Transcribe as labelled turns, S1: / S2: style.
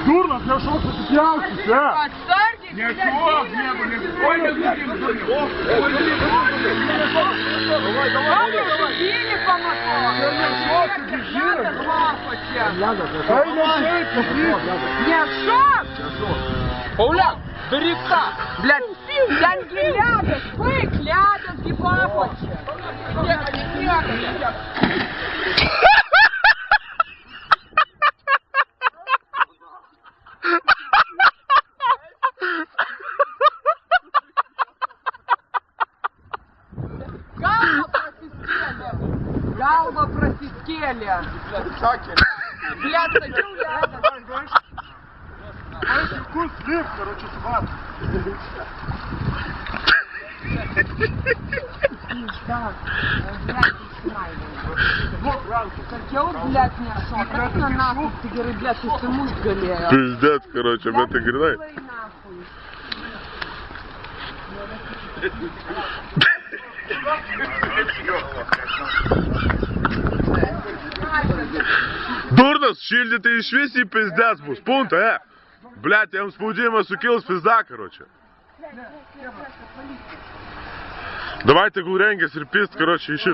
S1: Дурно, я шел посиделся,
S2: Отстарьте,
S1: не шел, не был, не понял,
S2: Били по мотору. Нет, что?
S3: Пауляк, до река!
S2: Блядь, янки ляда, бык ляда, гибапочек. Галба просискели. Блядь, такие ляда.
S1: вкус слив, короче, сват.
S2: Я вот, блядь, не шел. Просто нахуй, ты говоришь, блядь, ты всему сгалею.
S4: Пиздец, короче, об этой гряной. Дурно, шильдите и швеси пиздец, бус, пункт, Блядь, я им спудимо сукилась пизда, короче. Давайте гуренга, серпист, короче, ищи.